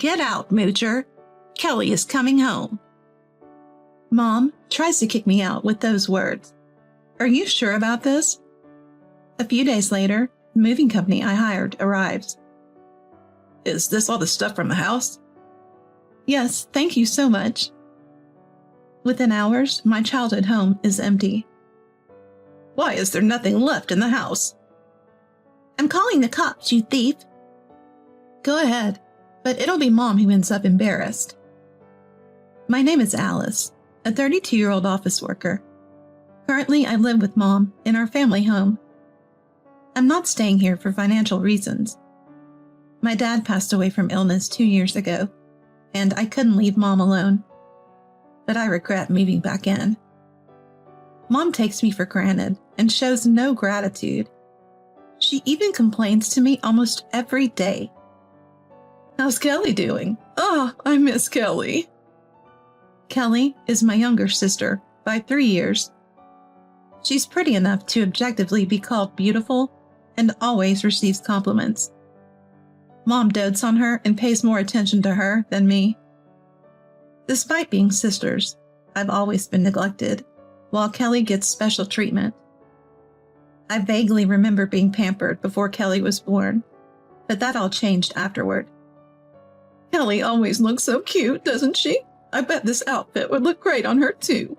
Get out, Moocher. Kelly is coming home. Mom tries to kick me out with those words. Are you sure about this? A few days later, the moving company I hired arrives. Is this all the stuff from the house? Yes, thank you so much. Within hours, my childhood home is empty. Why is there nothing left in the house? I'm calling the cops, you thief. Go ahead, but it'll be Mom who ends up embarrassed. My name is Alice, a 32-year-old office worker. Currently, I live with Mom in our family home. I'm not staying here for financial reasons. My dad passed away from illness 2 years ago, and I couldn't leave Mom alone. But I regret moving back in. Mom takes me for granted and shows no gratitude. She even complains to me almost every day. How's Kelly doing? Oh, I miss Kelly. Kelly is my younger sister by 3 years. She's pretty enough to objectively be called beautiful and always receives compliments. Mom dotes on her and pays more attention to her than me. Despite being sisters, I've always been neglected, while Kelly gets special treatment. I vaguely remember being pampered before Kelly was born, but that all changed afterward. Kelly always looks so cute, doesn't she? I bet this outfit would look great on her too.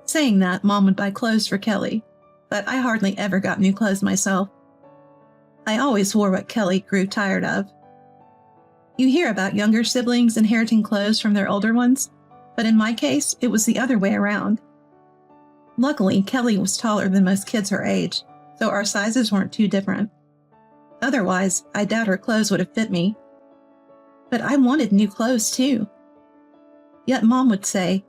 Saying that, Mom would buy clothes for Kelly, but I hardly ever got new clothes myself. I always wore what Kelly grew tired of. You hear about younger siblings inheriting clothes from their older ones, but in my case, it was the other way around. Luckily, Kelly was taller than most kids her age, so our sizes weren't too different. Otherwise, I doubt her clothes would have fit me. But I wanted new clothes too. Yet Mom would say,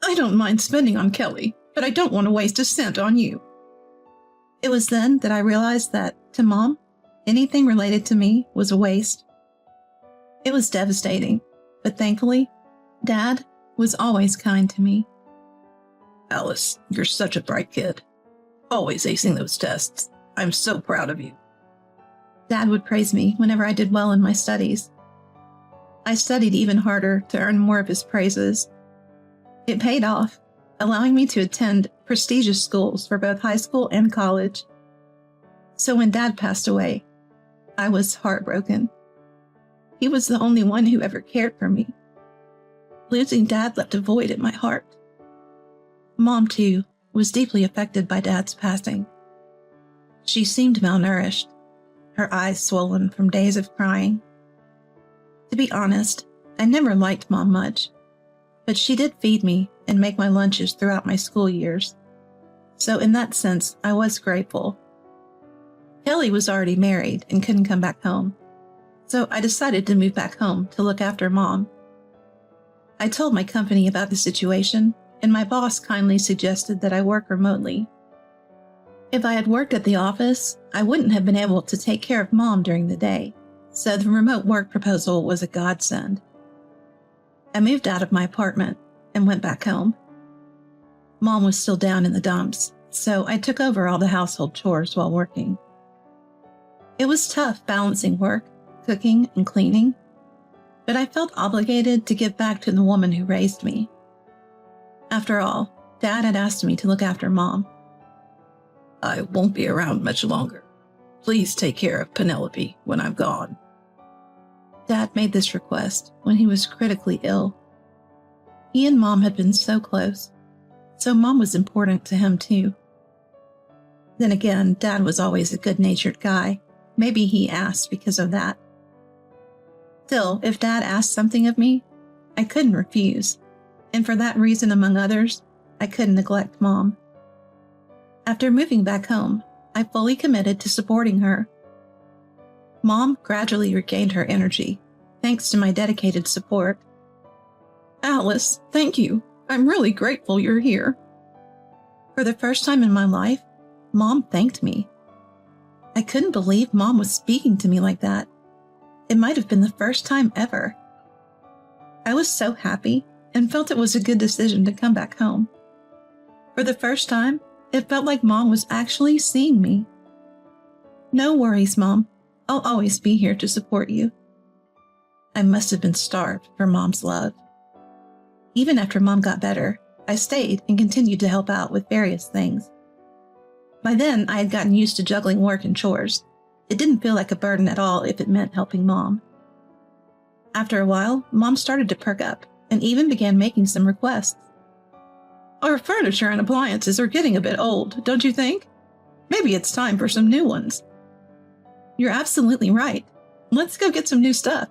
I don't mind spending on Kelly, but I don't want to waste a cent on you. It was then that I realized that, to Mom, anything related to me was a waste. It was devastating, but thankfully, Dad was always kind to me. Alice, you're such a bright kid. Always acing those tests. I'm so proud of you. Dad would praise me whenever I did well in my studies. I studied even harder to earn more of his praises. It paid off, allowing me to attend prestigious schools for both high school and college. So when Dad passed away, I was heartbroken. He was the only one who ever cared for me. Losing Dad left a void in my heart. Mom, too, was deeply affected by Dad's passing. She seemed malnourished, her eyes swollen from days of crying. To be honest, I never liked Mom much, but she did feed me and make my lunches throughout my school years. So in that sense, I was grateful. Kelly was already married and couldn't come back home, so I decided to move back home to look after Mom. I told my company about the situation, and my boss kindly suggested that I work remotely. If I had worked at the office, I wouldn't have been able to take care of Mom during the day, so the remote work proposal was a godsend. I moved out of my apartment and went back home. Mom was still down in the dumps, so I took over all the household chores while working. It was tough balancing work, cooking, and cleaning, but I felt obligated to give back to the woman who raised me. After all, Dad had asked me to look after Mom. I won't be around much longer. Please take care of Penelope when I'm gone. Dad made this request when he was critically ill. He and Mom had been so close, so Mom was important to him too. Then again, Dad was always a good-natured guy. Maybe he asked because of that. Still, if Dad asked something of me, I couldn't refuse, and for that reason, among others, I couldn't neglect Mom. After moving back home, I fully committed to supporting her. Mom gradually regained her energy, thanks to my dedicated support. Alice, thank you. I'm really grateful you're here. For the first time in my life, Mom thanked me. I couldn't believe Mom was speaking to me like that. It might have been the first time ever. I was so happy and felt it was a good decision to come back home. For the first time, it felt like Mom was actually seeing me. No worries, Mom. I'll always be here to support you. I must have been starved for Mom's love. Even after Mom got better, I stayed and continued to help out with various things. By then, I had gotten used to juggling work and chores. It didn't feel like a burden at all if it meant helping Mom. After a while, Mom started to perk up and even began making some requests. Our furniture and appliances are getting a bit old, don't you think? Maybe it's time for some new ones. You're absolutely right. Let's go get some new stuff.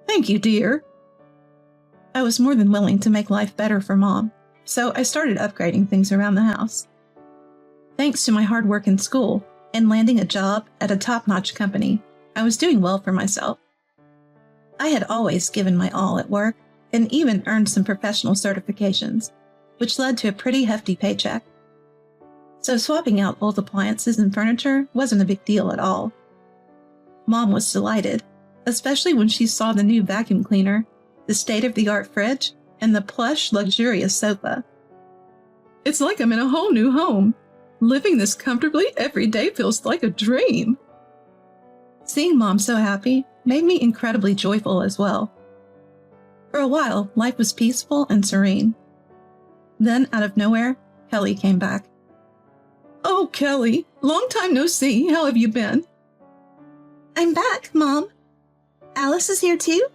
Thank you, dear. I was more than willing to make life better for Mom, so I started upgrading things around the house. Thanks to my hard work in school and landing a job at a top-notch company, I was doing well for myself. I had always given my all at work and even earned some professional certifications, which led to a pretty hefty paycheck. So swapping out old appliances and furniture wasn't a big deal at all. Mom was delighted, especially when she saw the new vacuum cleaner, the state-of-the-art fridge, and the plush, luxurious sofa. It's like I'm in a whole new home. Living this comfortably every day feels like a dream. Seeing Mom so happy made me incredibly joyful as well. For a while, life was peaceful and serene. Then, out of nowhere, Kelly came back. Oh, Kelly, long time no see. How have you been? I'm back, Mom. Alice is here too?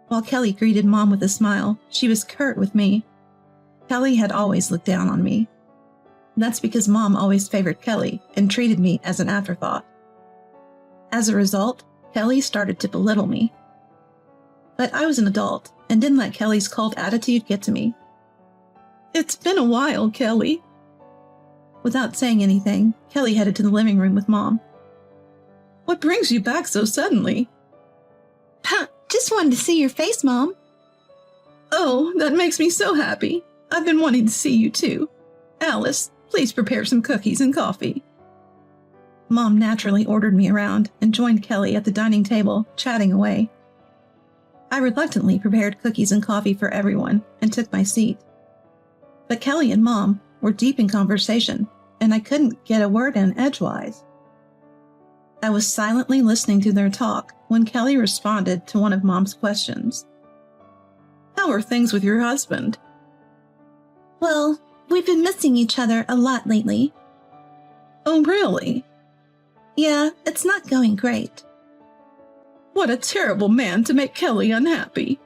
While Kelly greeted Mom with a smile, she was curt with me. Kelly had always looked down on me. That's because Mom always favored Kelly and treated me as an afterthought. As a result, Kelly started to belittle me. But I was an adult and didn't let Kelly's cold attitude get to me. It's been a while, Kelly. Without saying anything, Kelly headed to the living room with Mom. What brings you back so suddenly? Just wanted to see your face, Mom. Oh, that makes me so happy. I've been wanting to see you too. Alice, please prepare some cookies and coffee. Mom naturally ordered me around and joined Kelly at the dining table, chatting away. I reluctantly prepared cookies and coffee for everyone and took my seat. But Kelly and Mom were deep in conversation, and I couldn't get a word in edgewise. I was silently listening to their talk when Kelly responded to one of Mom's questions. How are things with your husband? Well, we've been missing each other a lot lately. Oh, really? Yeah, it's not going great. What a terrible man to make Kelly unhappy.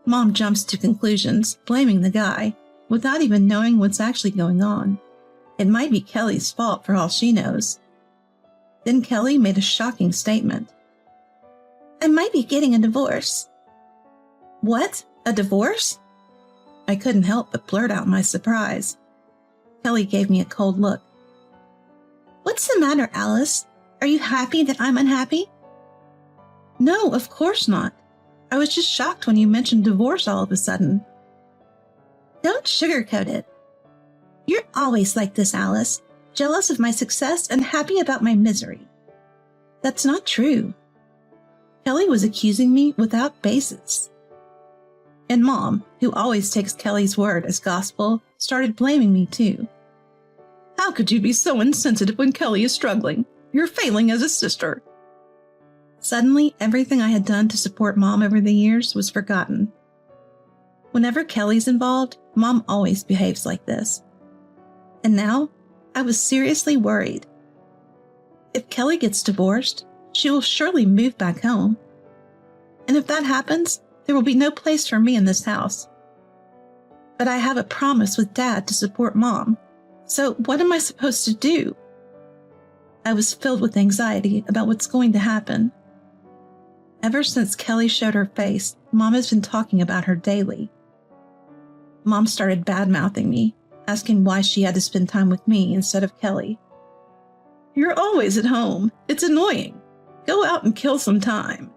Mom jumps to conclusions, blaming the guy, without even knowing what's actually going on. It might be Kelly's fault for all she knows. Then Kelly made a shocking statement. I might be getting a divorce. What? A divorce? I couldn't help but blurt out my surprise. Kelly gave me a cold look. What's the matter, Alice? Are you happy that I'm unhappy? No, of course not. I was just shocked when you mentioned divorce all of a sudden. Don't sugarcoat it. You're always like this, Alice, jealous of my success and happy about my misery. That's not true. Kelly was accusing me without basis. And Mom, who always takes Kelly's word as gospel, started blaming me too. How could you be so insensitive when Kelly is struggling? You're failing as a sister. Suddenly, everything I had done to support Mom over the years was forgotten. Whenever Kelly's involved, Mom always behaves like this. And now, I was seriously worried. If Kelly gets divorced, she will surely move back home. And if that happens, there will be no place for me in this house. But I have a promise with Dad to support Mom. So what am I supposed to do? I was filled with anxiety about what's going to happen. Ever since Kelly showed her face, Mom has been talking about her daily. Mom started bad-mouthing me, asking why she had to spend time with me instead of Kelly. You're always at home. It's annoying. Go out and kill some time.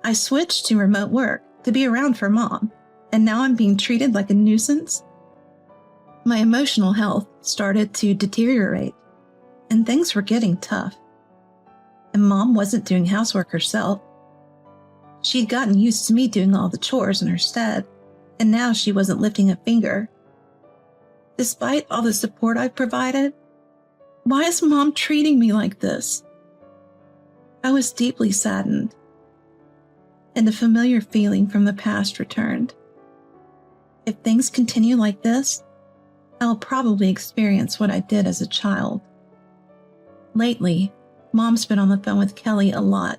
I switched to remote work to be around for Mom, and now I'm being treated like a nuisance? My emotional health started to deteriorate, and things were getting tough. And Mom wasn't doing housework herself. She'd gotten used to me doing all the chores in her stead, and now she wasn't lifting a finger. Despite all the support I've provided, why is Mom treating me like this? I was deeply saddened, and a familiar feeling from the past returned. If things continue like this, I will probably experience what I did as a child. Lately, Mom's been on the phone with Kelly a lot,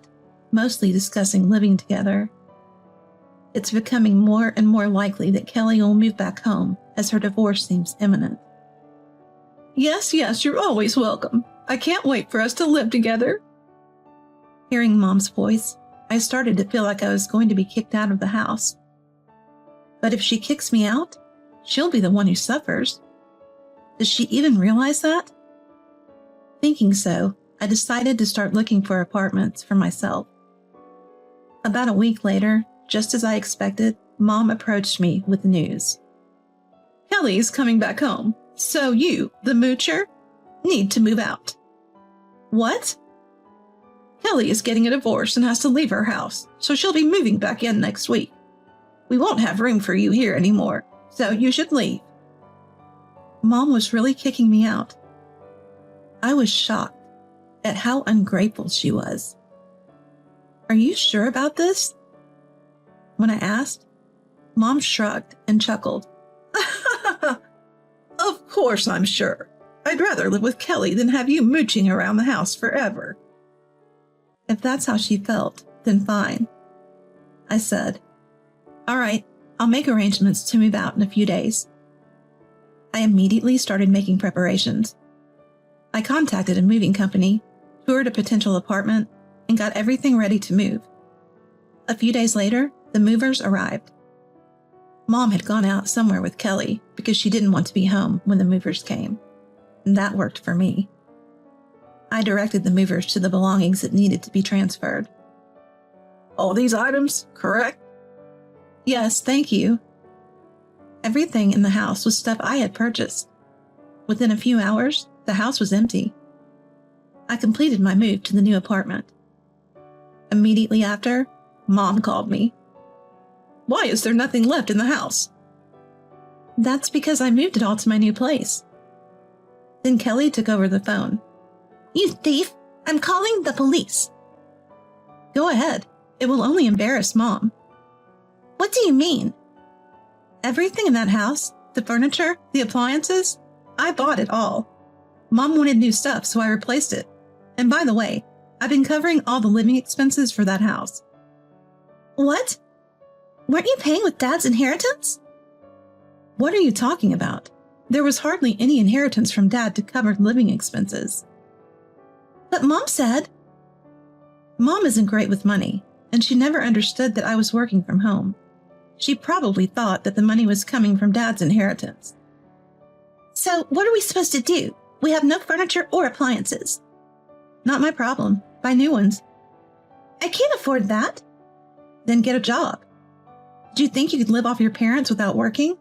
mostly discussing living together. It's becoming more and more likely that Kelly will move back home as her divorce seems imminent. Yes, you're always welcome. I can't wait for us to live together. Hearing Mom's voice, I started to feel like I was going to be kicked out of the house. But if she kicks me out, she'll be the one who suffers. Does she even realize that? Thinking so, I decided to start looking for apartments for myself. About a week later, just as I expected, Mom approached me with news. Kelly's coming back home, so you, the moocher, need to move out. What? Kelly is getting a divorce and has to leave her house, so she'll be moving back in next week. We won't have room for you here anymore, so you should leave. Mom was really kicking me out. I was shocked at how ungrateful she was. Are you sure about this? When I asked, Mom shrugged and chuckled. Of course I'm sure. I'd rather live with Kelly than have you mooching around the house forever. If that's how she felt, then fine. I said, all right, I'll make arrangements to move out in a few days. I immediately started making preparations. I contacted a moving company, toured a potential apartment, and got everything ready to move. A few days later, the movers arrived. Mom had gone out somewhere with Kelly because she didn't want to be home when the movers came. And that worked for me. I directed the movers to the belongings that needed to be transferred. All these items, correct? Yes, thank you. Everything in the house was stuff I had purchased. Within a few hours, the house was empty. I completed my move to the new apartment. Immediately after, Mom called me. Why is there nothing left in the house? That's because I moved it all to my new place. Then Kelly took over the phone. You thief! I'm calling the police. Go ahead. It will only embarrass Mom. What do you mean? Everything in that house, the furniture, the appliances, I bought it all. Mom wanted new stuff, so I replaced it. And by the way, I've been covering all the living expenses for that house. What? Weren't you paying with Dad's inheritance? What are you talking about? There was hardly any inheritance from Dad to cover living expenses. But Mom said... Mom isn't great with money, and she never understood that I was working from home. She probably thought that the money was coming from Dad's inheritance. So what are we supposed to do? We have no furniture or appliances. Not my problem. Buy new ones. I can't afford that. Then get a job. Do you think you could live off your parents without working?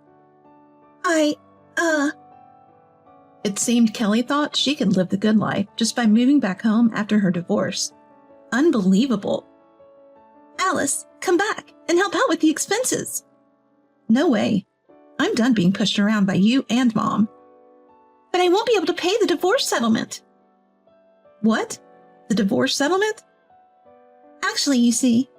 It seemed Kelly thought she could live the good life just by moving back home after her divorce. Unbelievable. Alice, come back and help out with the expenses. No way. I'm done being pushed around by you and Mom. But I won't be able to pay the divorce settlement. What? The divorce settlement? Actually, you see,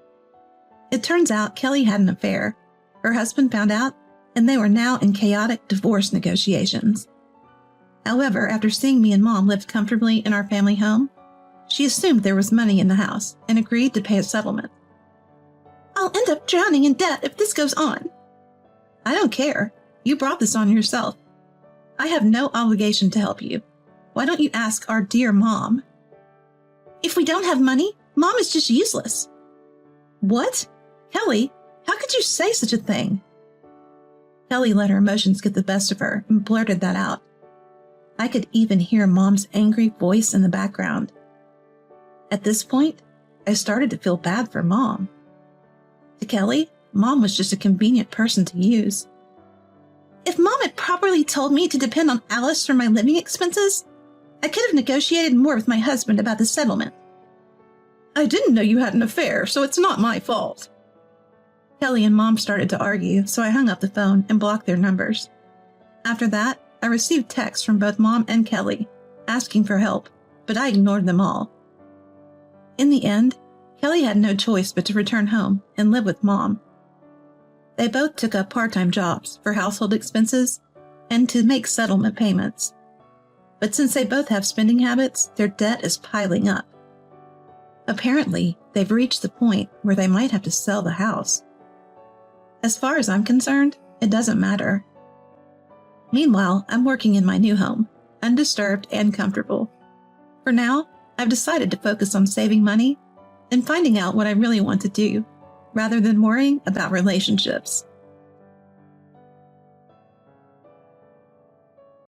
it turns out Kelly had an affair. Her husband found out, and they were now in chaotic divorce negotiations. However, after seeing me and Mom live comfortably in our family home, she assumed there was money in the house and agreed to pay a settlement. I'll end up drowning in debt if this goes on. I don't care. You brought this on yourself. I have no obligation to help you. Why don't you ask our dear Mom? If we don't have money, Mom is just useless. What? Kelly, how could you say such a thing? Kelly let her emotions get the best of her and blurted that out. I could even hear Mom's angry voice in the background. At this point, I started to feel bad for Mom. To Kelly, Mom was just a convenient person to use. If Mom had properly told me to depend on Alice for my living expenses, I could have negotiated more with my husband about the settlement. I didn't know you had an affair, so it's not my fault. Kelly and Mom started to argue, so I hung up the phone and blocked their numbers. After that, I received texts from both Mom and Kelly asking for help, but I ignored them all. In the end, Kelly had no choice but to return home and live with Mom. They both took up part-time jobs for household expenses and to make settlement payments. But since they both have spending habits, their debt is piling up. Apparently, they've reached the point where they might have to sell the house. As far as I'm concerned, it doesn't matter. Meanwhile, I'm working in my new home, undisturbed and comfortable. For now, I've decided to focus on saving money and finding out what I really want to do, rather than worrying about relationships.